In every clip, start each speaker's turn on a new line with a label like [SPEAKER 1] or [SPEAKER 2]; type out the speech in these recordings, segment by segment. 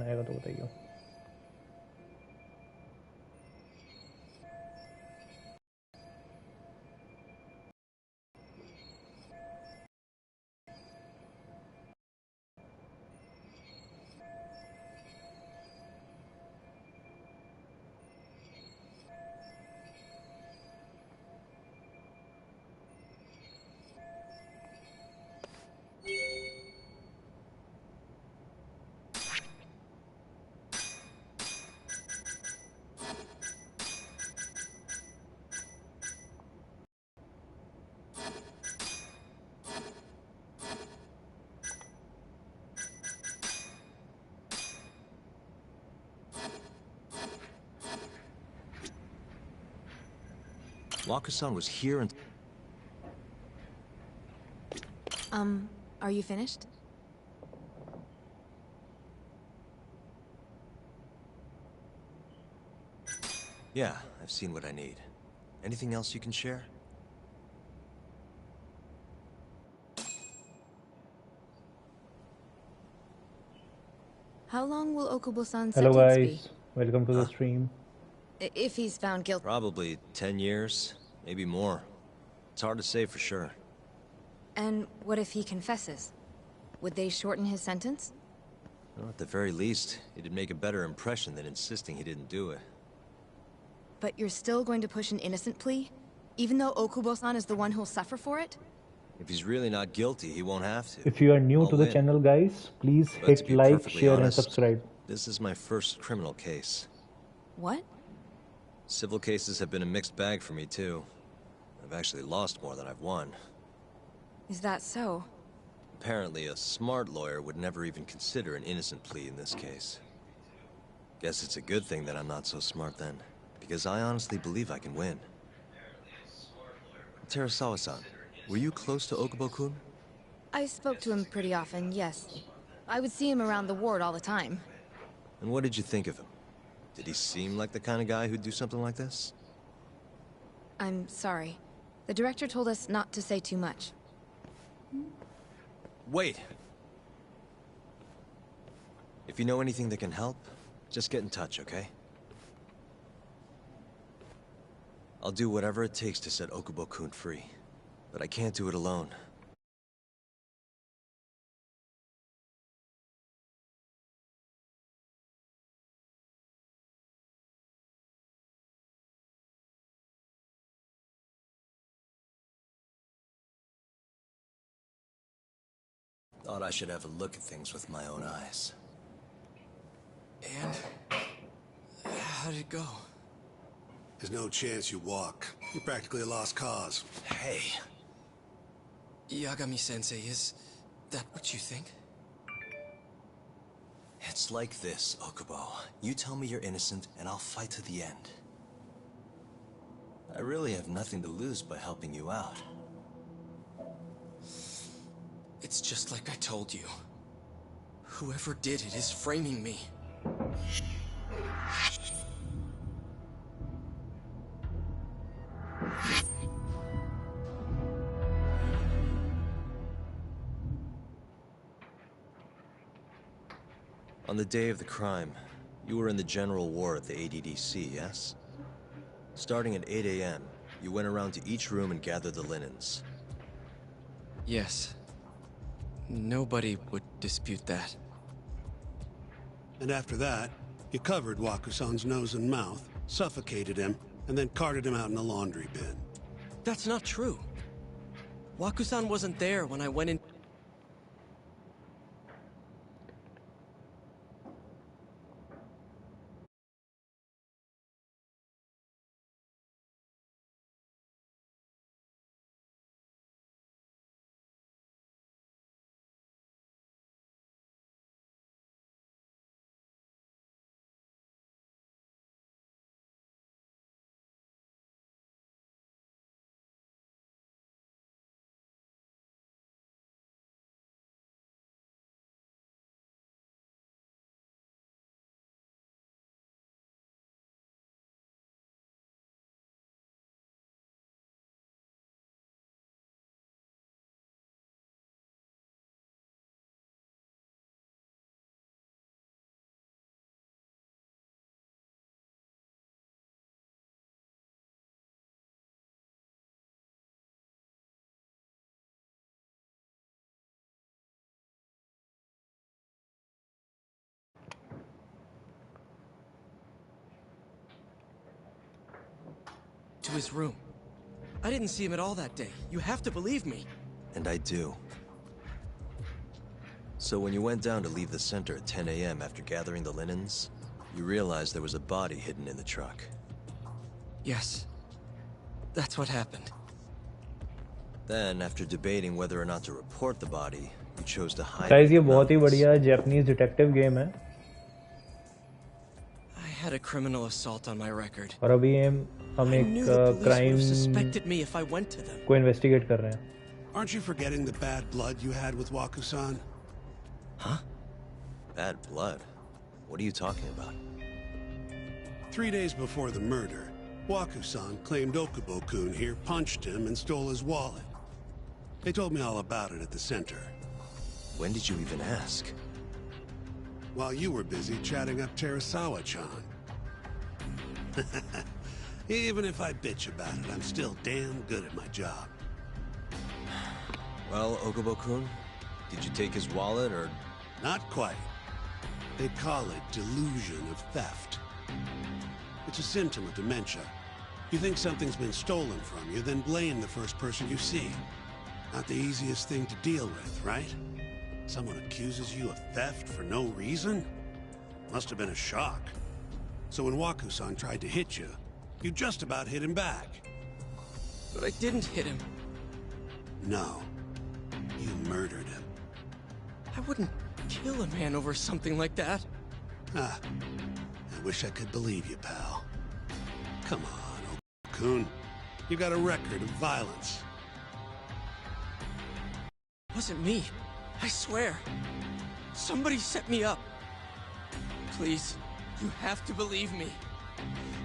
[SPEAKER 1] आएगा तो बताइए।
[SPEAKER 2] Waka-san was here and...
[SPEAKER 3] Are you finished?
[SPEAKER 2] Yeah, I've seen what I need. Anything else you can share?
[SPEAKER 3] How long will Okubo-san's
[SPEAKER 1] Hello
[SPEAKER 3] sentence be?
[SPEAKER 1] guys, welcome to the stream.
[SPEAKER 3] If he's found guilty.
[SPEAKER 2] Probably 10 years, maybe more. It's hard to say for sure.
[SPEAKER 3] And what if he confesses? Would they shorten his sentence?
[SPEAKER 2] Well, at the very least, it'd make a better impression than insisting he didn't do it.
[SPEAKER 3] But you're still going to push an innocent plea? Even though Okubo-san is the one who'll suffer for it?
[SPEAKER 2] If he's really not guilty, he won't have to.
[SPEAKER 1] If you are new
[SPEAKER 2] I'll
[SPEAKER 1] to the
[SPEAKER 2] win.
[SPEAKER 1] channel guys, please
[SPEAKER 2] But to
[SPEAKER 1] hit
[SPEAKER 2] be
[SPEAKER 1] like,
[SPEAKER 2] perfectly
[SPEAKER 1] share and
[SPEAKER 2] honest,
[SPEAKER 1] subscribe.
[SPEAKER 2] this is my first criminal case.
[SPEAKER 3] What?
[SPEAKER 2] Civil cases have been a mixed bag for me too. I've actually lost more than I've won.
[SPEAKER 3] Is that so?
[SPEAKER 2] Apparently, a smart lawyer would never even consider an innocent plea in this case. Guess it's a good thing that I'm not so smart then, because I honestly believe I can win. Terasawa-san, were you close to Okubo-kun?
[SPEAKER 3] I spoke to him pretty often, yes. I would see him around the ward all the time.
[SPEAKER 2] And what did you think of him? Did he seem like the kind of guy who'd do something like this?
[SPEAKER 3] I'm sorry. The director told us not to say too much.
[SPEAKER 2] Wait! If you know anything that can help, just get in touch, okay? I'll do whatever it takes to set Okubo-kun free. But I can't do it alone. Thought I should have a look at things with my own eyes.
[SPEAKER 4] And? How did it go?
[SPEAKER 5] There's no chance you walk. You're practically a lost cause.
[SPEAKER 2] Hey!
[SPEAKER 4] Yagami-sensei, is that what you think?
[SPEAKER 2] It's like this, Okubo. You tell me you're innocent, and I'll fight to the end. I really have nothing to lose by helping you out.
[SPEAKER 4] It's just like I told you. Whoever did it is framing me.
[SPEAKER 2] On the day of the crime, you were in the general ward at the ADDC, yes? Starting at 8 a.m., you went around to each room and gathered the linens.
[SPEAKER 4] Yes. Nobody would dispute that.
[SPEAKER 5] And after that, you covered Wakusan's nose and mouth, suffocated him, and then carted him out in the laundry bin.
[SPEAKER 4] That's not true. Waku-san wasn't there when I went in. to his room. I didn't see him at all that day. You have to believe me.
[SPEAKER 2] And I do. So when you went down to leave the center at 10 a.m. after gathering the linens, you realized there was a body hidden in the truck.
[SPEAKER 4] Yes. That's what happened.
[SPEAKER 2] Then, after debating whether or not to report the body, you chose to hide
[SPEAKER 1] guys
[SPEAKER 2] it
[SPEAKER 1] ये
[SPEAKER 2] in the
[SPEAKER 1] बहुत ही
[SPEAKER 2] mountains.
[SPEAKER 1] बढ़िया Japanese detective game है
[SPEAKER 4] I had a criminal assault on my record.
[SPEAKER 1] और अभी हम
[SPEAKER 4] I
[SPEAKER 1] एक
[SPEAKER 4] knew the police would
[SPEAKER 1] crime
[SPEAKER 4] have suspected me if I went to them.
[SPEAKER 1] को investigate कर रहे हैं
[SPEAKER 5] Aren't you forgetting the bad blood you had with Waku-san?
[SPEAKER 4] Huh?
[SPEAKER 2] Bad blood? What are you talking about?
[SPEAKER 5] 3 days before the murder, Waku-san claimed Okubo-kun here punched him and stole his wallet. They told me all about it at the center.
[SPEAKER 2] When did you even ask?
[SPEAKER 5] While you were busy chatting up Terasawa-chan. Even if I bitch about it, I'm still damn good at my job.
[SPEAKER 2] Well, Okubo-kun, did you take his wallet, or...?
[SPEAKER 5] Not quite. They call it delusion of theft. It's a symptom of dementia. You think something's been stolen from you, then blame the first person you see. Not the easiest thing to deal with, right? Someone accuses you of theft for no reason? Must have been a shock. So when Waku-san tried to hit you, you just about hit him back.
[SPEAKER 4] But I didn't hit him.
[SPEAKER 5] No. You murdered him.
[SPEAKER 4] I wouldn't kill a man over something like that.
[SPEAKER 5] Ah. I wish I could believe you, pal. Come on, Okubo-kun. You got a record of violence.
[SPEAKER 4] It wasn't me. I swear. Somebody set me up. Please, you have to believe me.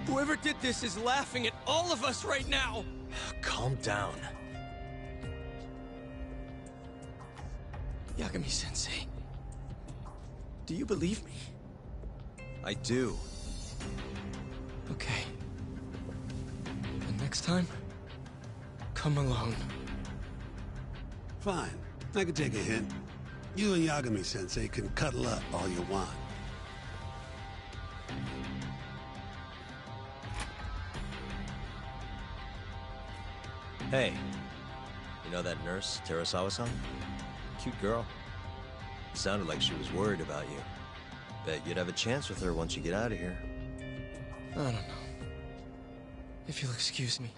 [SPEAKER 4] Whoever did this is laughing at all of us right now.
[SPEAKER 2] Calm down.
[SPEAKER 4] Yagami-sensei, do you believe me?
[SPEAKER 2] I do.
[SPEAKER 4] Okay. And next time, come alone.
[SPEAKER 5] Fine. I can take a hint. You and Yagami-sensei can cuddle up all you want.
[SPEAKER 2] Hey, you know that nurse, Terasawa-san? Cute girl. Sounded like she was worried about you. Bet you'd have a chance with her once you get out of here.
[SPEAKER 4] I don't know. If you'll excuse me.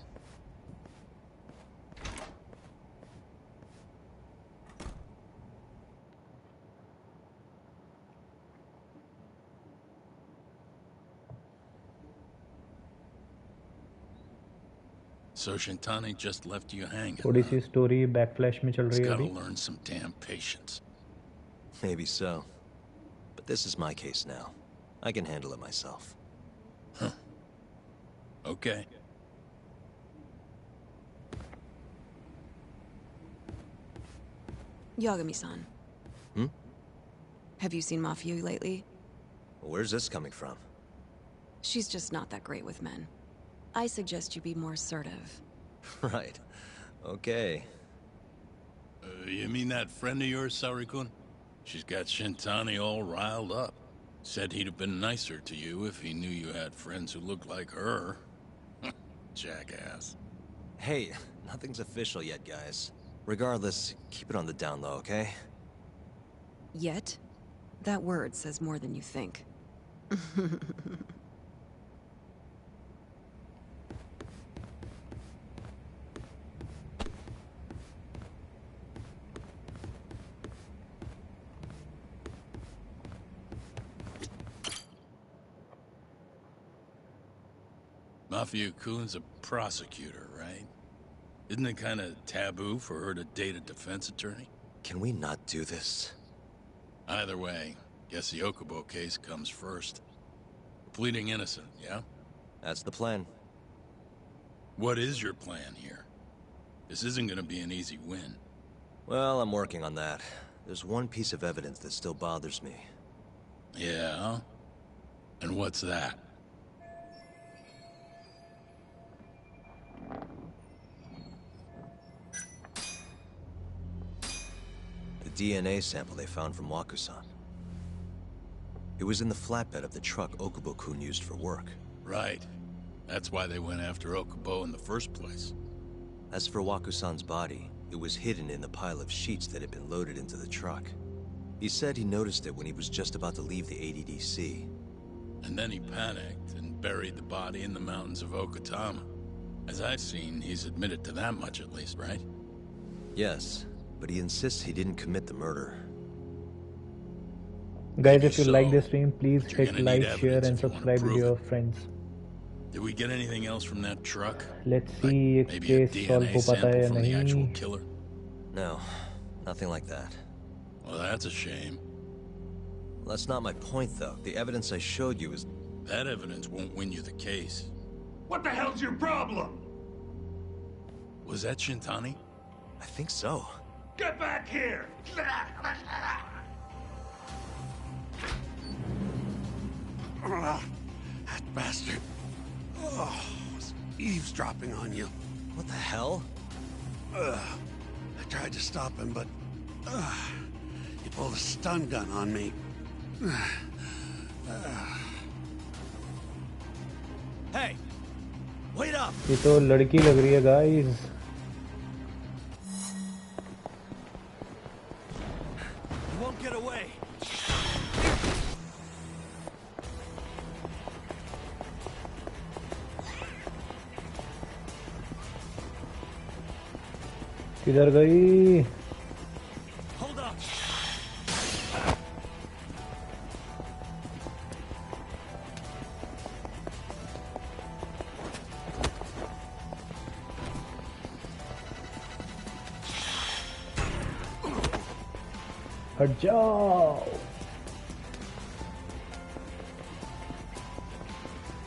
[SPEAKER 6] So Shintani just left you hanging.
[SPEAKER 1] थोड़ी सी story बैकफ्लैश में चल
[SPEAKER 6] He's
[SPEAKER 1] रही है
[SPEAKER 6] gotta
[SPEAKER 1] अभी
[SPEAKER 6] learn some damn patience.
[SPEAKER 2] Maybe so. But this is my case now. I can handle it myself.
[SPEAKER 6] Okay.
[SPEAKER 3] Yagami-san.
[SPEAKER 2] Hmm?
[SPEAKER 3] Have you seen Mafia lately?
[SPEAKER 2] Where's this coming from?
[SPEAKER 3] She's just not that great with men. I suggest you be more assertive.
[SPEAKER 2] Right. Okay.
[SPEAKER 6] You mean that friend of yours, Saori-kun? She's got Shintani all riled up. Said he'd have been nicer to you if he knew you had friends who looked like her. Jackass.
[SPEAKER 2] Hey, nothing's official yet, guys. Regardless, keep it on the down low, okay?
[SPEAKER 3] Yet? That word says more than you think.
[SPEAKER 6] Mafia-kun's a prosecutor, right? Isn't it kind of taboo for her to date a defense attorney?
[SPEAKER 2] Can we not do this?
[SPEAKER 6] Either way, guess the Okubo case comes first. Pleading innocent, yeah?
[SPEAKER 2] That's the plan.
[SPEAKER 6] What is your plan here? This isn't gonna be an easy win.
[SPEAKER 2] Well, I'm working on that. There's one piece of evidence that still bothers me.
[SPEAKER 6] Yeah? And what's that?
[SPEAKER 2] The DNA sample they found from Waku-san. It was in the flatbed of the truck Okubo-kun used for work.
[SPEAKER 6] Right. That's why they went after Okubo in the first place.
[SPEAKER 2] As for Wakusan's body, it was hidden in the pile of sheets that had been loaded into the truck. He said he noticed it when he was just about to leave the ADDC.
[SPEAKER 6] And then he panicked and buried the body in the mountains of Okutama. As I've seen, he's admitted to that much at least, right?
[SPEAKER 2] Yes, but he insists he didn't commit the murder.
[SPEAKER 1] Guys,
[SPEAKER 6] Maybe
[SPEAKER 1] if you
[SPEAKER 6] so,
[SPEAKER 1] like this stream, please
[SPEAKER 6] but you're
[SPEAKER 1] hit
[SPEAKER 6] gonna need
[SPEAKER 1] like, share
[SPEAKER 6] evidence
[SPEAKER 1] and
[SPEAKER 6] if you wanna
[SPEAKER 1] subscribe with
[SPEAKER 6] prove
[SPEAKER 1] your
[SPEAKER 6] it.
[SPEAKER 1] friends.
[SPEAKER 6] Did we get anything else from that truck?
[SPEAKER 1] Let's
[SPEAKER 6] Like
[SPEAKER 1] see if
[SPEAKER 6] maybe a
[SPEAKER 1] case solve
[SPEAKER 6] DNA
[SPEAKER 1] हो पाता
[SPEAKER 6] sample
[SPEAKER 1] है या
[SPEAKER 6] from the actual
[SPEAKER 1] नहीं.
[SPEAKER 6] killer?
[SPEAKER 2] No, nothing like that.
[SPEAKER 6] Well, that's a shame.
[SPEAKER 2] Well, that's not my point, though. The evidence I showed you is...
[SPEAKER 6] That evidence won't win you the case.
[SPEAKER 7] What the hell's your problem?
[SPEAKER 6] Was that Shintani?
[SPEAKER 2] I think so.
[SPEAKER 7] Get back here!
[SPEAKER 5] That bastard. Oh, was eavesdropping on you.
[SPEAKER 2] What the hell?
[SPEAKER 5] I tried to stop him, but he pulled a stun gun on me.
[SPEAKER 2] Hey! Wait up!
[SPEAKER 1] ये तो लड़की लग रही है guys.
[SPEAKER 2] You won't get away!
[SPEAKER 1] किधर गई?
[SPEAKER 2] Hold up!
[SPEAKER 1] हट जाओ.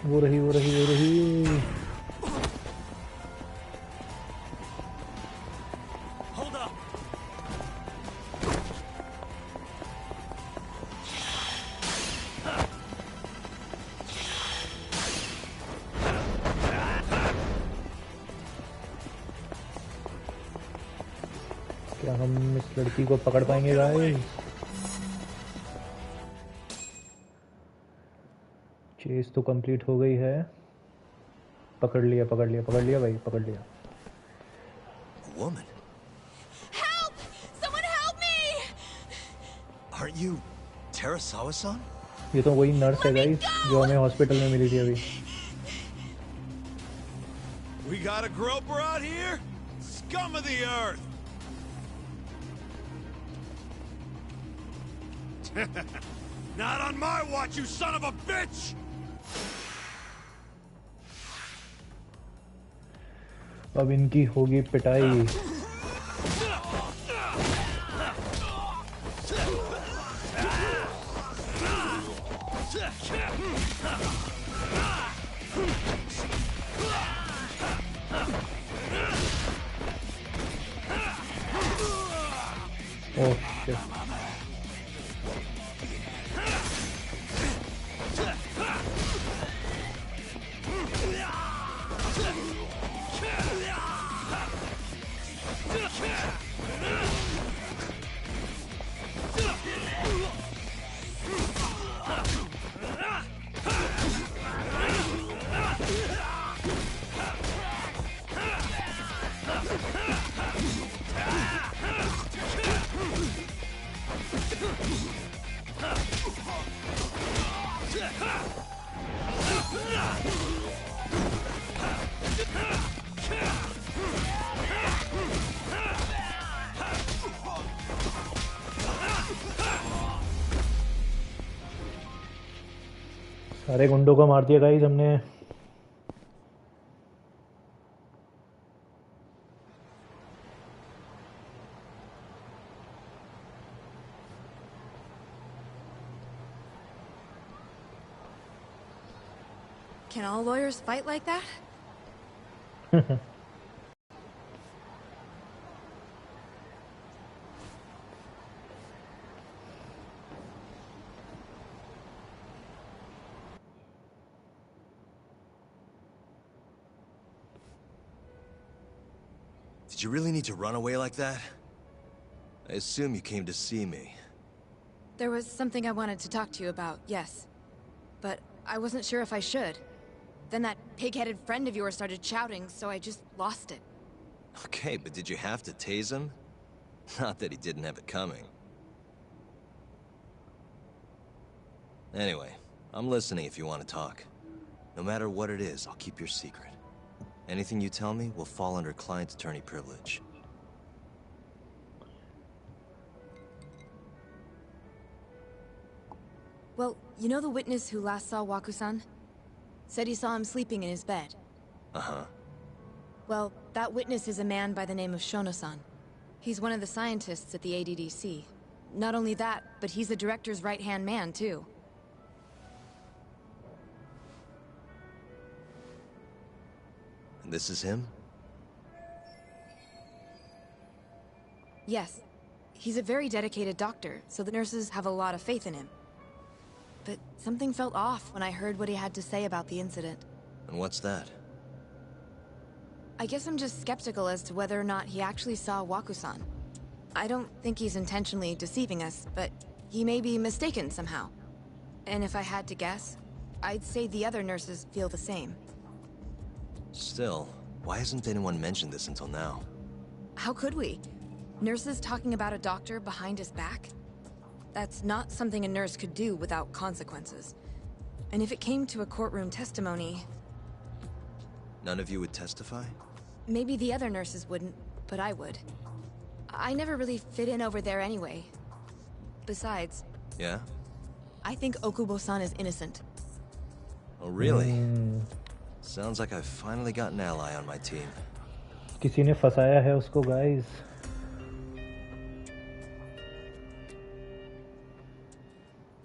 [SPEAKER 1] वो रही.
[SPEAKER 2] Hold up!
[SPEAKER 1] क्या हम इस लड़की को पकड़ पाएंगे गाइस? चेस तो कंप्लीट हो गई है. पकड़ लिया भाई, पकड़ लिया.
[SPEAKER 2] A woman?
[SPEAKER 3] Help! Someone help me!
[SPEAKER 2] Aren't you Terasawa-san?
[SPEAKER 1] ये तो वही नर्स है गाइस जो हमें हॉस्पिटल में मिली थी अभी.
[SPEAKER 7] We got a groper out here? Scum of the earth! Not on my watch, you son of a bitch!
[SPEAKER 1] अब इनकी होगी पिटाई. Oh shit. सारे गुंडों को मार दिया गाइस हमने.
[SPEAKER 3] Can all lawyers fight like that?
[SPEAKER 2] Did you really need to run away like that? I assume you came to see me.
[SPEAKER 3] There was something I wanted to talk to you about, yes. But I wasn't sure if I should. Then that pig-headed friend of yours started shouting, so I just lost it.
[SPEAKER 2] Okay, but did you have to tase him? Not that he didn't have it coming. Anyway, I'm listening if you want to talk. No matter what it is, I'll keep your secret. Anything you tell me will fall under client attorney privilege.
[SPEAKER 3] Well, you know the witness who last saw Waku-san? Said he saw him sleeping in his bed.
[SPEAKER 2] Uh-huh.
[SPEAKER 3] Well, that witness is a man by the name of Shono-san. He's one of the scientists at the ADDC. Not only that, but he's the director's right-hand man, too.
[SPEAKER 2] And this is him?
[SPEAKER 3] Yes. He's a very dedicated doctor, so the nurses have a lot of faith in him. But something felt off when I heard what he had to say about the incident.
[SPEAKER 2] And what's that?
[SPEAKER 3] I guess I'm just skeptical as to whether or not he actually saw Waku-san. I don't think he's intentionally deceiving us, but he may be mistaken somehow. And if I had to guess, I'd say the other nurses feel the same.
[SPEAKER 2] Still, why hasn't anyone mentioned this until now?
[SPEAKER 3] How could we? Nurses talking about a doctor behind his back? That's not something a nurse could do without consequences. And if it came to a courtroom testimony...
[SPEAKER 2] None of you would testify?
[SPEAKER 3] Maybe the other nurses wouldn't, but I would. I never really fit in over there anyway. Besides...
[SPEAKER 2] Yeah?
[SPEAKER 3] I think Okubo-san is innocent.
[SPEAKER 2] Oh, really? Sounds like I've finally got an ally on my team.
[SPEAKER 1] किसी ने फंसाया है उसको guys.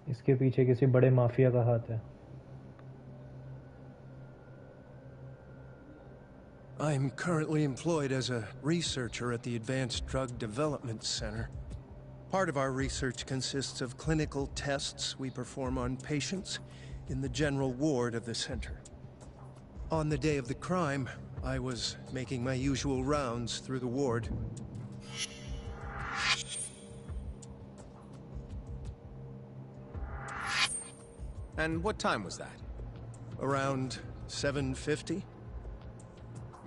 [SPEAKER 1] इसके पीछे किसी बड़े mafia का हाथ है.
[SPEAKER 8] I'm currently employed as a researcher at the Advanced Drug Development Center. Part of our research consists of clinical tests we perform on patients in the general ward of the center. On the day of the crime, I was making my usual rounds through the ward.
[SPEAKER 9] And what time was that?
[SPEAKER 8] Around 7:50?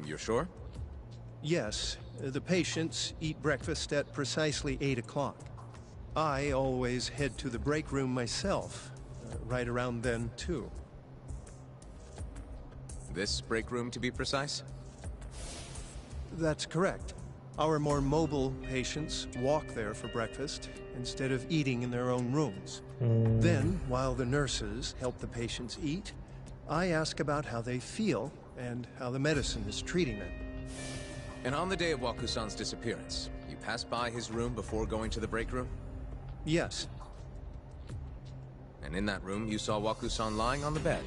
[SPEAKER 9] You're sure?
[SPEAKER 8] Yes, the patients eat breakfast at precisely 8 o'clock. I always head to the break room myself, right around then too.
[SPEAKER 9] This break room, to be precise?
[SPEAKER 8] That's correct. Our more mobile patients walk there for breakfast instead of eating in their own rooms. Then, while the nurses help the patients eat, I ask about how they feel and how the medicine is treating them.
[SPEAKER 9] And on the day of Waku-san's disappearance, you passed by his room before going to the break room?
[SPEAKER 8] Yes.
[SPEAKER 9] And in that room, you saw Waku-san lying on the bed?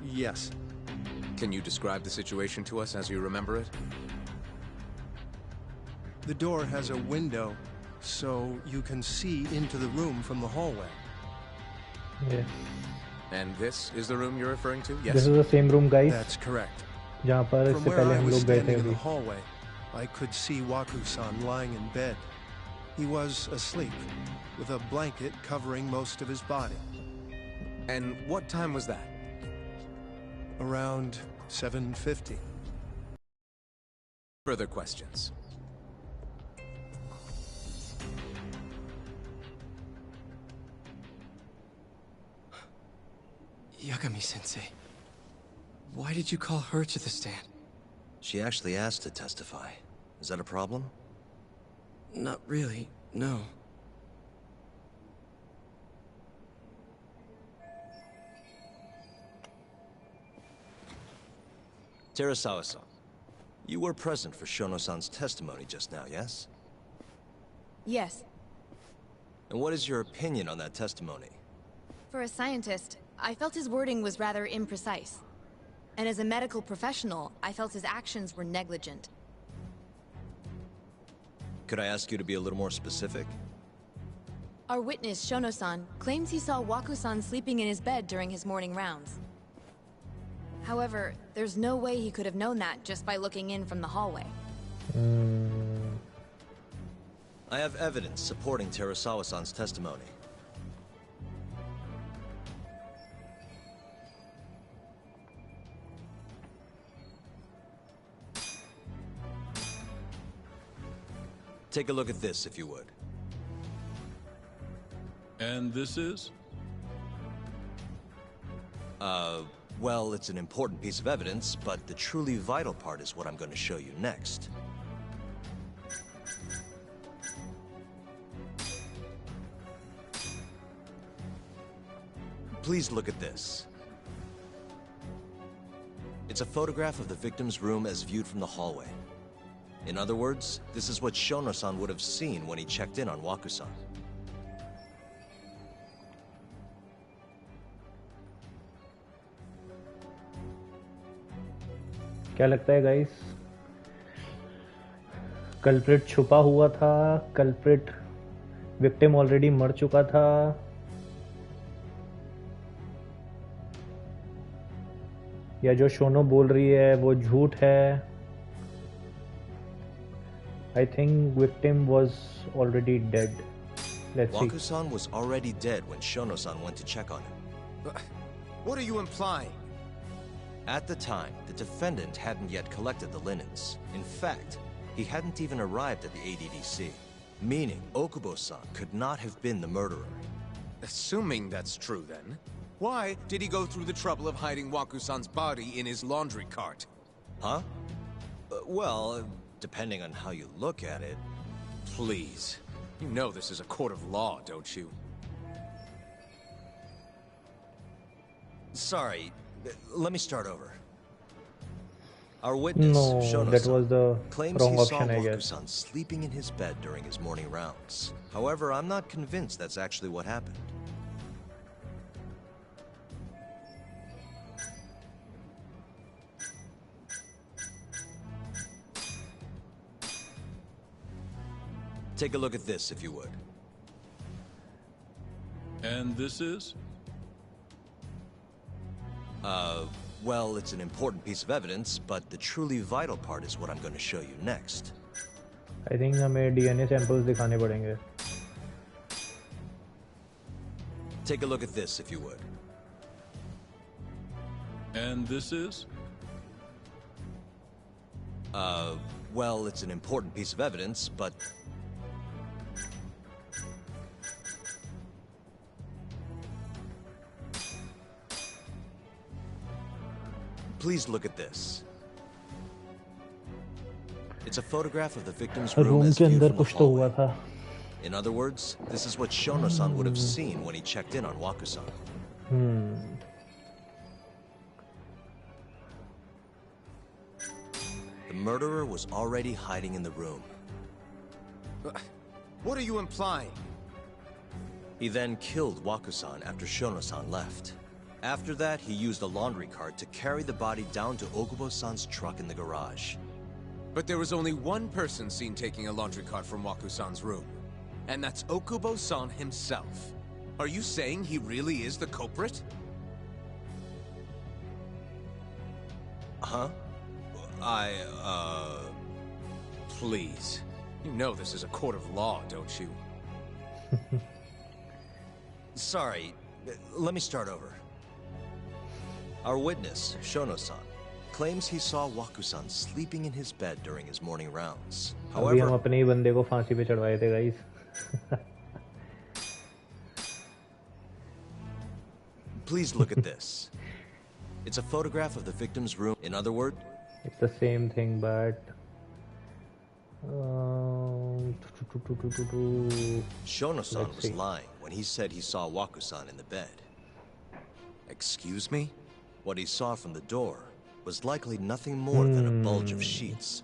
[SPEAKER 8] Yes.
[SPEAKER 9] Can you describe the situation to us as you remember it?
[SPEAKER 8] The door has a window, so you can see into the room from the hallway.
[SPEAKER 1] Yeah.
[SPEAKER 9] And this is the room you're referring to? Yes.
[SPEAKER 1] This is the same room, guys.
[SPEAKER 8] That's correct.
[SPEAKER 1] जहाँ पर
[SPEAKER 8] From
[SPEAKER 1] इससे
[SPEAKER 8] where
[SPEAKER 1] पहले
[SPEAKER 8] I
[SPEAKER 1] हम
[SPEAKER 8] was
[SPEAKER 1] लोग गए थे
[SPEAKER 8] standing in the
[SPEAKER 1] अभी.
[SPEAKER 8] hallway, I could see Waku-san lying in bed. He was asleep, with a blanket covering most of his body.
[SPEAKER 9] And what time was that?
[SPEAKER 8] Around 7:50.
[SPEAKER 9] Further questions?
[SPEAKER 4] Yagami-sensei, why did you call her to the stand?
[SPEAKER 2] She actually asked to testify. Is that a problem?
[SPEAKER 4] Not really, no.
[SPEAKER 2] Terasawa-san, you were present for Shono-san's testimony just now, yes?
[SPEAKER 3] Yes.
[SPEAKER 2] And what is your opinion on that testimony?
[SPEAKER 3] For a scientist, I felt his wording was rather imprecise. And as a medical professional, I felt his actions were negligent.
[SPEAKER 2] Could I ask you to be a little more specific?
[SPEAKER 3] Our witness, Shono-san, claims he saw Waku-san sleeping in his bed during his morning rounds. However, there's no way he could have known that just by looking in from the hallway.
[SPEAKER 2] I have evidence supporting Terasawa-san's testimony. Take a look at this, if you would.
[SPEAKER 6] And this is?
[SPEAKER 2] Well, it's an important piece of evidence, but the truly vital part is what I'm going to show you next. Please look at this. It's a photograph of the victim's room as viewed from the hallway. In other words, this is what Shono-san would have seen when he checked in on Waku-san.
[SPEAKER 1] क्या लगता है guys? Culprit छुपा हुआ था, culprit victim already मर चुका था, या जो शोनो बोल रही है वो झूठ है? I think victim was already dead. Let's see.
[SPEAKER 2] Waku-san was already dead when Shono-san went to check on him.
[SPEAKER 9] What are you implying?
[SPEAKER 2] At the time, the defendant hadn't yet collected the linens. In fact, he hadn't even arrived at the ADDC, meaning Okubo-san could not have been the murderer.
[SPEAKER 9] Assuming that's true, then, why did he go through the trouble of hiding Waku-san's body in his laundry cart?
[SPEAKER 2] Huh? Well, depending on how you look at it.
[SPEAKER 9] Please. You know this is a court of law, don't you?
[SPEAKER 2] Sorry, let me start over. Our witness,
[SPEAKER 1] No,
[SPEAKER 2] Shono-san,
[SPEAKER 1] that was the
[SPEAKER 2] claims
[SPEAKER 1] wrong
[SPEAKER 2] he saw
[SPEAKER 1] option, I guess.
[SPEAKER 2] Waku-san sleeping in his bed during his morning rounds. However, I'm not convinced that's actually what happened. Take a look at this, if you would.
[SPEAKER 6] And this is?
[SPEAKER 2] Well, it's an important piece of evidence, but the truly vital part is what I'm going to show you next.
[SPEAKER 1] I think हमें DNA samples दिखाने पड़ेंगे.
[SPEAKER 2] Take a look at this, if you would.
[SPEAKER 6] And this is?
[SPEAKER 2] Well, it's an important piece of evidence, but... Please look at this. It's a photograph of the victim's room
[SPEAKER 1] room
[SPEAKER 2] as
[SPEAKER 1] के
[SPEAKER 2] viewed
[SPEAKER 1] अंदर
[SPEAKER 2] from the
[SPEAKER 1] कुछ तो हुआ
[SPEAKER 2] hallway.
[SPEAKER 1] था.
[SPEAKER 2] In other words, this is what Shono-san would have seen when he checked in on Waku-san. The murderer was already hiding in the room.
[SPEAKER 9] What are you implying?
[SPEAKER 2] He then killed Waku-san after Shono-san left. After that, he used a laundry cart to carry the body down to Okubo-san's truck in the garage.
[SPEAKER 9] But there was only one person seen taking a laundry cart from Waku-san's room. And that's Okubo-san himself. Are you saying he really is the culprit?
[SPEAKER 2] Huh?
[SPEAKER 9] Please. You know this is a court of law, don't you?
[SPEAKER 2] Sorry, let me start over. Our witness, Shono-san, claims he saw Waku-san sleeping in his bed during his morning rounds.
[SPEAKER 1] अभी हम
[SPEAKER 2] However,
[SPEAKER 1] अपने ही बंदे को फांसी पे चढ़वाए थे guys.
[SPEAKER 2] please look at this. It's a photograph of the victim's room. In other words,
[SPEAKER 1] It's the same thing, but
[SPEAKER 2] Shono-san
[SPEAKER 1] Let's
[SPEAKER 2] was
[SPEAKER 1] see.
[SPEAKER 2] lying when he said he saw Waku-san in the bed.
[SPEAKER 9] Excuse me?
[SPEAKER 2] What he saw from the door was likely nothing more than a bulge of sheets.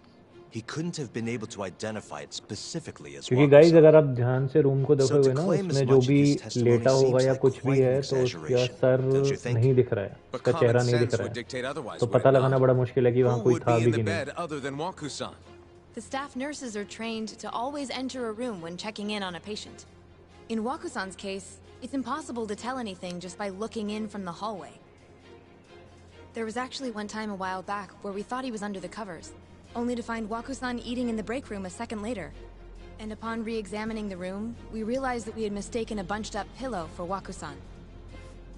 [SPEAKER 2] He couldn't have been able to identify it specifically as
[SPEAKER 1] क्योंकि guys
[SPEAKER 2] Waku-san.
[SPEAKER 1] अगर आप ध्यान से room को
[SPEAKER 2] So
[SPEAKER 1] देखोगे
[SPEAKER 2] to
[SPEAKER 1] ना,
[SPEAKER 2] claim as
[SPEAKER 1] उसमें जो
[SPEAKER 2] much of
[SPEAKER 1] भी
[SPEAKER 2] his testimony
[SPEAKER 1] लेटा होगा
[SPEAKER 2] seems
[SPEAKER 1] या
[SPEAKER 2] like
[SPEAKER 1] कुछ भी
[SPEAKER 2] quite an
[SPEAKER 1] है तो उसका
[SPEAKER 2] exaggeration,
[SPEAKER 1] sir
[SPEAKER 2] don't you think?
[SPEAKER 1] नहीं दिख रहा है,
[SPEAKER 9] But
[SPEAKER 1] उसका चेहरा
[SPEAKER 9] common
[SPEAKER 1] नहीं दिख
[SPEAKER 9] sense
[SPEAKER 1] रहा
[SPEAKER 9] would
[SPEAKER 1] है.
[SPEAKER 9] dictate otherwise,
[SPEAKER 1] तो
[SPEAKER 9] would
[SPEAKER 1] पता
[SPEAKER 9] it
[SPEAKER 1] लगाना
[SPEAKER 9] not?
[SPEAKER 1] बड़ा मुश्किल है कि वहाँ
[SPEAKER 9] Who
[SPEAKER 1] कोई
[SPEAKER 9] would
[SPEAKER 1] था
[SPEAKER 9] be
[SPEAKER 1] भी
[SPEAKER 9] in the
[SPEAKER 1] कि नहीं.
[SPEAKER 9] bed other than Waku-san?
[SPEAKER 3] The staff nurses are trained to always enter a room when checking in on a patient. In Waku-san's case, it's impossible to tell anything just by looking in from the hallway. There was actually one time a while back where we thought he was under the covers, only to find Waku-san eating in the break room a second later. And upon re-examining the room, we realized that we had mistaken a bunched-up pillow for Waku-san.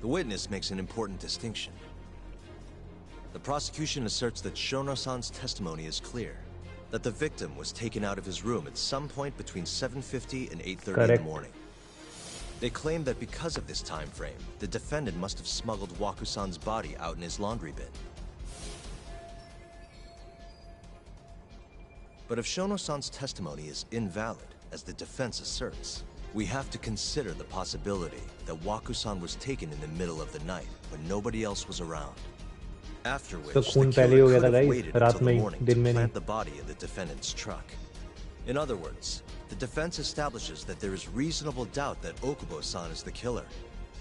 [SPEAKER 2] The witness makes an important distinction. The prosecution asserts that Shono-san's testimony is clear. that the victim was taken out of his room at some point between 7:50 and 8:30 in
[SPEAKER 1] Correct.
[SPEAKER 2] the morning. They claim that because of this time frame, the defendant must have smuggled Wakusan's body out in his laundry bin. But if Shono-san's testimony is invalid, as the defense asserts, we have to consider the possibility that Wakusan was taken in the middle of the night when nobody else was around. After which, the
[SPEAKER 1] खून पहले
[SPEAKER 2] killer
[SPEAKER 1] हो गया
[SPEAKER 2] could
[SPEAKER 1] था
[SPEAKER 2] have
[SPEAKER 1] guys,
[SPEAKER 2] waited
[SPEAKER 1] रात
[SPEAKER 2] until
[SPEAKER 1] में
[SPEAKER 2] the
[SPEAKER 1] he,
[SPEAKER 2] morning
[SPEAKER 1] दिन
[SPEAKER 2] to
[SPEAKER 1] में नहीं.
[SPEAKER 2] plant the body in the defendant's truck. In other words, the defense establishes that there is reasonable doubt that Okubo-san is the killer,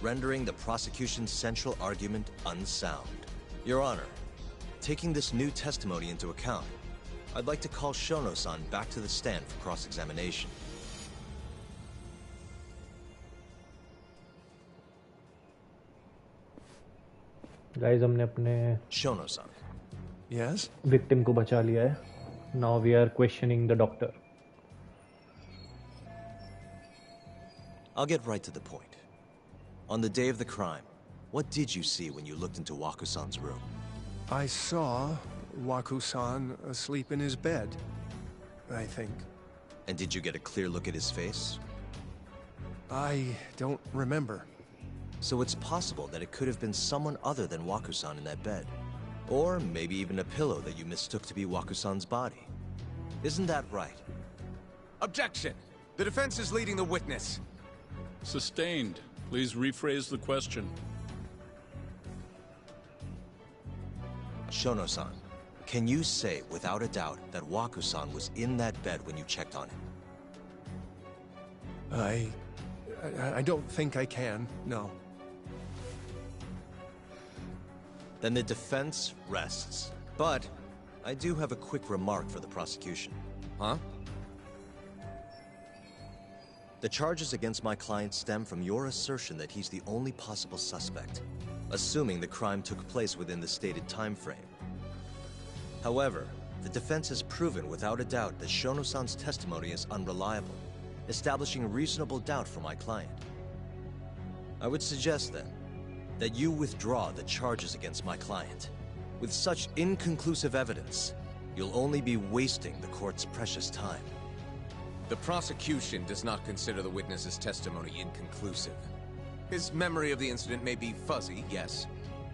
[SPEAKER 2] rendering the prosecution's central argument unsound. Your Honor, taking this new testimony into account, I'd like to call Shono-san back to the stand for cross-examination.
[SPEAKER 1] Guys हमने अपने
[SPEAKER 2] Shono-san.
[SPEAKER 8] Yes?
[SPEAKER 1] Victim को बचा लिया है. Now we are questioning the doctor.
[SPEAKER 2] I'll get right to the point. On the day of the crime, what did you see when you looked into Waku-san's room?
[SPEAKER 8] I saw Waku-san asleep in his bed, I think.
[SPEAKER 2] And did you get a clear look at his face?
[SPEAKER 8] I don't remember.
[SPEAKER 2] So it's possible that it could have been someone other than Waku-san in that bed. Or maybe even a pillow that you mistook to be Waku-san's body. Isn't that right?
[SPEAKER 9] Objection! The defense is leading the witness.
[SPEAKER 6] Sustained. Please rephrase the question.
[SPEAKER 2] Shono-san, can you say without a doubt that Waku-san was in that bed when you checked on him?
[SPEAKER 8] I don't think I can, no.
[SPEAKER 2] Then the defense rests. But I do have a quick remark for the prosecution.
[SPEAKER 9] Huh?
[SPEAKER 2] The charges against my client stem from your assertion that he's the only possible suspect, assuming the crime took place within the stated time frame. However, the defense has proven without a doubt that Shono-san's testimony is unreliable, establishing reasonable doubt for my client. I would suggest then that you withdraw the charges against my client. With such inconclusive evidence, you'll only be wasting the court's precious time.
[SPEAKER 9] The prosecution does not consider the witness's testimony inconclusive. His memory of the incident may be fuzzy, yes,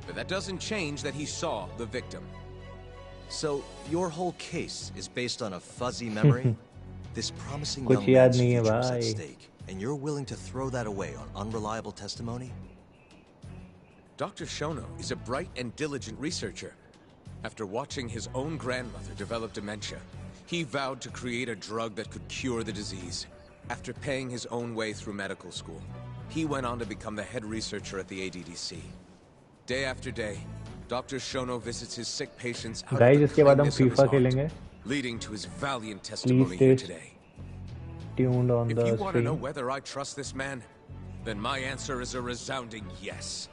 [SPEAKER 9] but that doesn't change that he saw the victim.
[SPEAKER 2] So, your whole case is based on a fuzzy memory? This promising
[SPEAKER 1] कुछ
[SPEAKER 2] young
[SPEAKER 1] याद
[SPEAKER 2] man's
[SPEAKER 1] नहीं है
[SPEAKER 2] future is at
[SPEAKER 1] भाई.
[SPEAKER 2] stake, and you're willing to throw that away on unreliable testimony?
[SPEAKER 9] Dr. Shono is a bright and diligent researcher. After watching his own grandmother develop dementia, he vowed to create a drug that could cure the disease. After paying his own way through medical school, he went on to become the head researcher at the ADDC. Day after day, Dr. Shono visits his sick patients out
[SPEAKER 1] Guys,
[SPEAKER 9] of the
[SPEAKER 1] इसके बाद हम
[SPEAKER 9] kindness of his
[SPEAKER 1] FIFA
[SPEAKER 9] heart,
[SPEAKER 1] खेलेंगे.
[SPEAKER 9] leading to his valiant testimony here
[SPEAKER 1] stay
[SPEAKER 9] today.
[SPEAKER 1] Tuned on
[SPEAKER 9] If
[SPEAKER 1] the
[SPEAKER 9] you want to know
[SPEAKER 1] stream.
[SPEAKER 9] whether I trust this man, then my answer is a resounding yes.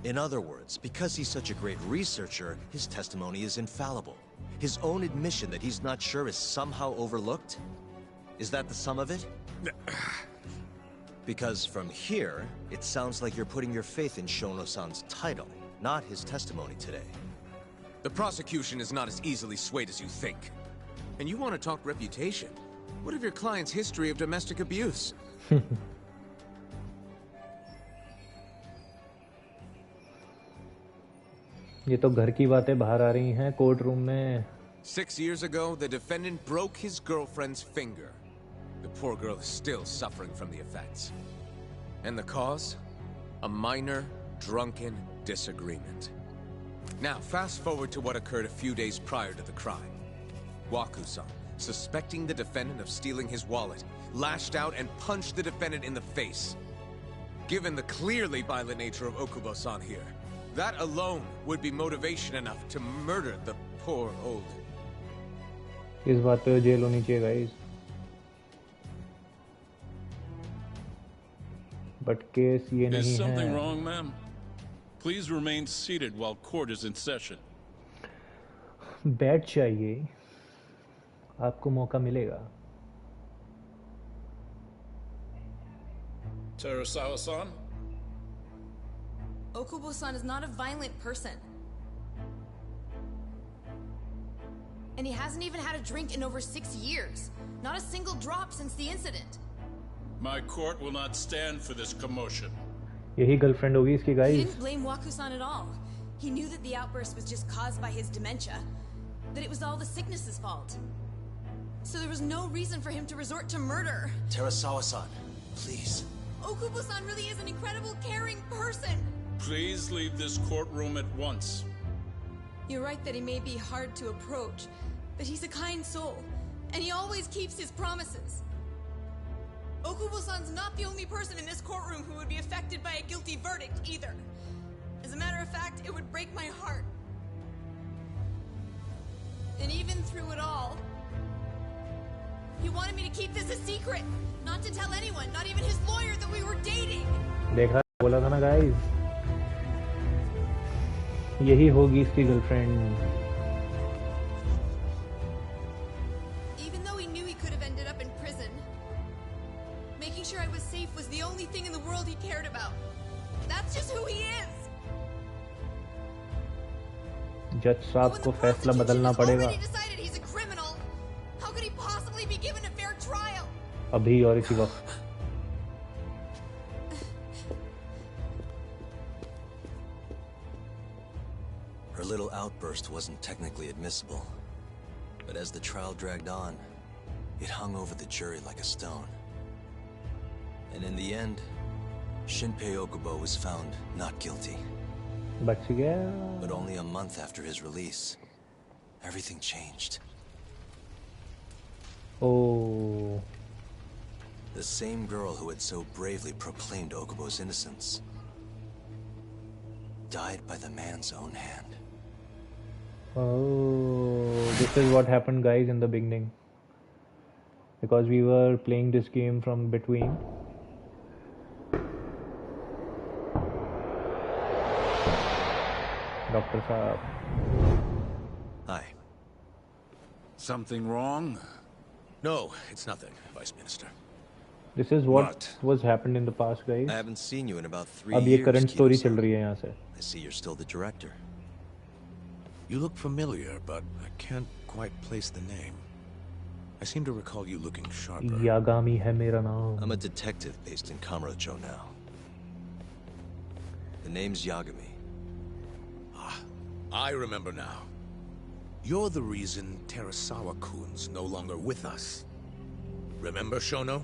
[SPEAKER 2] In other words, because he's such a great researcher, his testimony is infallible. His own admission that he's not sure is somehow overlooked? Is that the sum of it? Because from here, it sounds like you're putting your faith in Shono-san's title, not his testimony today.
[SPEAKER 9] The prosecution is not as easily swayed as you think. And you want to talk reputation? What of your client's history of domestic abuse?
[SPEAKER 1] ये तो घर की बातें बाहर आ रही हैं court room में.
[SPEAKER 9] 6 years ago, the defendant broke his girlfriend's finger. The poor girl is still suffering from the effects. And the cause? A minor, drunken disagreement. Now, fast forward to what occurred a few days prior to the crime. Waku-san, suspecting the defendant of stealing his wallet, lashed out and punched the defendant in the face. Given the clearly violent nature of Okubo-san here, that alone would be motivation enough to murder the poor old.
[SPEAKER 1] इस बात पे jail होनी चाहिए guys. But case ये
[SPEAKER 6] Is
[SPEAKER 1] नहीं
[SPEAKER 6] something
[SPEAKER 1] है.
[SPEAKER 6] wrong, ma'am? Please remain seated while court is in session.
[SPEAKER 1] बैठ चाहिए. आपको मौका मिलेगा.
[SPEAKER 6] Terasawa-san?
[SPEAKER 3] Okubo-san is not a violent person. And he hasn't even had a drink in over 6 years. Not a single drop since the incident.
[SPEAKER 6] My court will not stand for this commotion.
[SPEAKER 1] यही girlfriend होगी इसकी
[SPEAKER 3] He
[SPEAKER 1] guys.
[SPEAKER 3] didn't blame Waku-san at all. He knew that the outburst was just caused by his dementia. That it was all the sickness's fault. So there was no reason for him to resort to murder.
[SPEAKER 2] Terasawa-san, please.
[SPEAKER 3] Okubo-san really is an incredible, caring person.
[SPEAKER 6] Please leave this courtroom at once.
[SPEAKER 3] You're right that he may be hard to approach, but he's a kind soul, and he always keeps his promises. Okubo-san's not the only person in this courtroom who would be affected by a guilty verdict, either. As a matter of fact, it would break my heart. And even through it all, he wanted me to keep this a secret, not to tell anyone, not even his lawyer, that we were dating.
[SPEAKER 1] देखा बोला था ना guys. यही होगी इसकी girlfriend.
[SPEAKER 3] Even though he knew he could have ended up in prison, making sure I was safe was the only thing in the world he cared about. That's just who he is.
[SPEAKER 1] जज साहब को फैसला बदलना पड़ेगा.
[SPEAKER 3] Already decided he's a criminal. How could he possibly be given a fair trial?
[SPEAKER 1] अभी और इसी वक्त.
[SPEAKER 2] Her little outburst wasn't technically admissible, but as the trial dragged on, it hung over the jury like a stone. And in the end, Shinpei Okubo was found not guilty.
[SPEAKER 1] बच गया.
[SPEAKER 2] But only a month after his release, everything changed.
[SPEAKER 1] Oh.
[SPEAKER 2] The same girl who had so bravely proclaimed Okubo's innocence died by the man's own hand.
[SPEAKER 1] Oh, this is what happened, guys, in the beginning. Because we were playing this game from between. Dr. Saab.
[SPEAKER 2] Hi.
[SPEAKER 6] Something wrong?
[SPEAKER 9] No, it's nothing, Vice Minister.
[SPEAKER 1] This is what
[SPEAKER 6] What?
[SPEAKER 1] was happened in the past, guys.
[SPEAKER 2] I haven't seen you in about 3
[SPEAKER 1] अब ये
[SPEAKER 2] years,
[SPEAKER 1] current story
[SPEAKER 2] Kido-san.
[SPEAKER 1] चल रही है यहाँ से.
[SPEAKER 2] I see you're still the director.
[SPEAKER 10] You look familiar, but I can't quite place the name. I seem to recall you looking sharper.
[SPEAKER 1] Yagami है मेरा नाम.
[SPEAKER 2] I'm a detective based in Kamurocho now. The name's Yagami.
[SPEAKER 10] I remember now. You're the reason Terasawa-kun's no longer with us. Remember, Shono?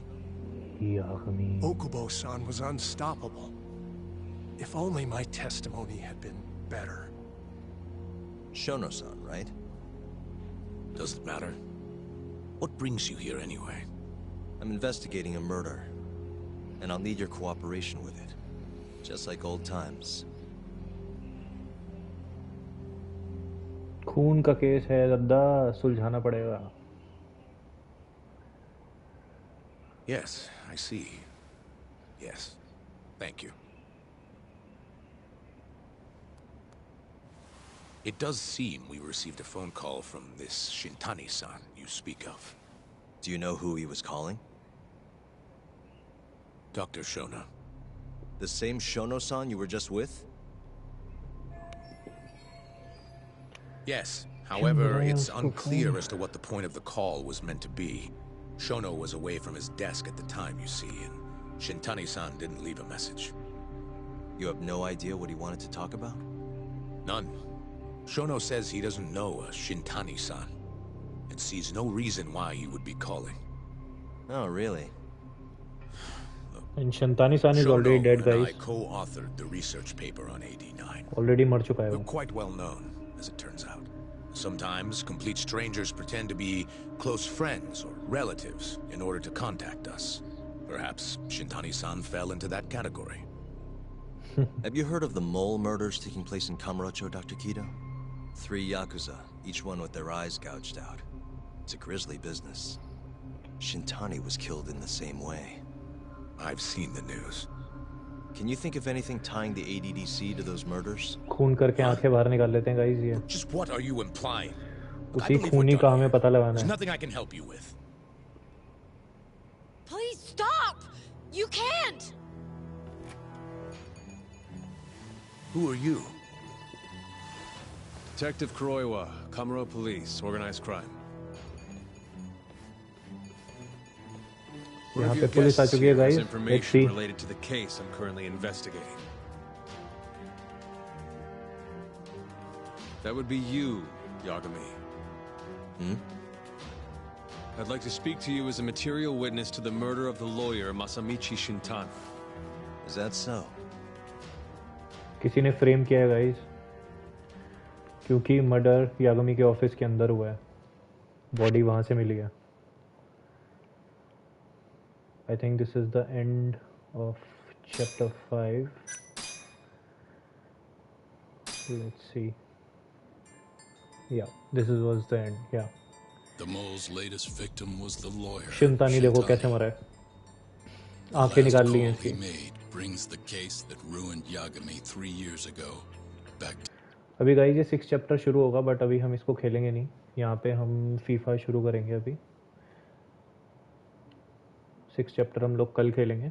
[SPEAKER 1] Yagami.
[SPEAKER 8] Okubo-san was unstoppable. If only my testimony had been better.
[SPEAKER 2] Shono-san, right?
[SPEAKER 10] Doesn't matter. What brings you here anyway?
[SPEAKER 2] I'm investigating a murder, and I'll need your cooperation with it. Just like old times.
[SPEAKER 1] खून का case है दादा, सुलझाना पड़ेगा.
[SPEAKER 10] Yes, I see. Yes. Thank you. It does seem we received a phone call from this Shintani-san you speak of.
[SPEAKER 2] Do you know who he was calling?
[SPEAKER 10] Dr. Shono.
[SPEAKER 2] The same Shono-san you were just with?
[SPEAKER 10] Yes. However, it's unclear as to what the point of the call was meant to be. Shono was away from his desk at the time, you see, and Shintani-san didn't leave a message.
[SPEAKER 2] You have no idea what he wanted to talk about?
[SPEAKER 10] None. Shono says he doesn't know a Shintani-san, and sees no reason why he would be calling.
[SPEAKER 2] Oh, really?
[SPEAKER 1] And Shintani-san is
[SPEAKER 10] Shono
[SPEAKER 1] already dead,
[SPEAKER 10] and I
[SPEAKER 1] guys.
[SPEAKER 10] co-authored the research paper on AD9.
[SPEAKER 1] Already मर चुका है
[SPEAKER 10] We're
[SPEAKER 1] वो.
[SPEAKER 10] quite well known, as it turns out. Sometimes, complete strangers pretend to be close friends or relatives in order to contact us. Perhaps Shintani-san fell into that category.
[SPEAKER 2] Have you heard of the mole murders taking place in Kamurocho, Dr. Kido? 3 Yakuza, each one with their eyes gouged out. It's a grisly business. Shintani was killed in the same way.
[SPEAKER 10] I've seen the news.
[SPEAKER 2] Can you think of anything tying the ADDC to those murders?
[SPEAKER 1] खून करके आंखें बाहर निकाल लेते हैं guys ये.
[SPEAKER 10] Just what are you implying? I
[SPEAKER 1] उसी
[SPEAKER 10] believe
[SPEAKER 1] खूनी
[SPEAKER 10] we're
[SPEAKER 1] का
[SPEAKER 10] done
[SPEAKER 1] हमें
[SPEAKER 10] here.
[SPEAKER 1] पता लगाना
[SPEAKER 10] There's
[SPEAKER 1] है.
[SPEAKER 10] nothing I can help you with.
[SPEAKER 3] Please stop! You can't!
[SPEAKER 10] Who are you?
[SPEAKER 11] Detective Kuroiwa, Kamuro Police, organized crime. One
[SPEAKER 1] यहाँ
[SPEAKER 11] of
[SPEAKER 1] पे
[SPEAKER 11] your
[SPEAKER 1] police uh
[SPEAKER 11] guests
[SPEAKER 1] चुकी है
[SPEAKER 11] here has
[SPEAKER 1] guys. Let's
[SPEAKER 11] information
[SPEAKER 1] see.
[SPEAKER 11] related to the case I'm currently investigating. That would be you, Yagami. I'd like to speak to you as a material witness to the murder of the lawyer Masamichi Shintani.
[SPEAKER 2] Is that so?
[SPEAKER 1] किसी ने frame किया है guys, क्योंकि murder यागमी के office के अंदर हुआ है, बॉडी वहां से मिली है. I think this is the end of chapter 5. Let's see. या this is was the end. या
[SPEAKER 6] The mole's latest victim was the lawyer.
[SPEAKER 1] Shintani देखो कैसे मरा है, आंखें निकाल ली हैं
[SPEAKER 6] Last call he
[SPEAKER 1] इसकी.
[SPEAKER 6] made brings the case that ruined Yagami 3 years ago back to
[SPEAKER 1] अभी गाइस ये 6 चैप्टर शुरू होगा, बट अभी हम इसको खेलेंगे नहीं. यहाँ पे हम फीफा शुरू करेंगे. अभी 6 चैप्टर हम लोग कल खेलेंगे.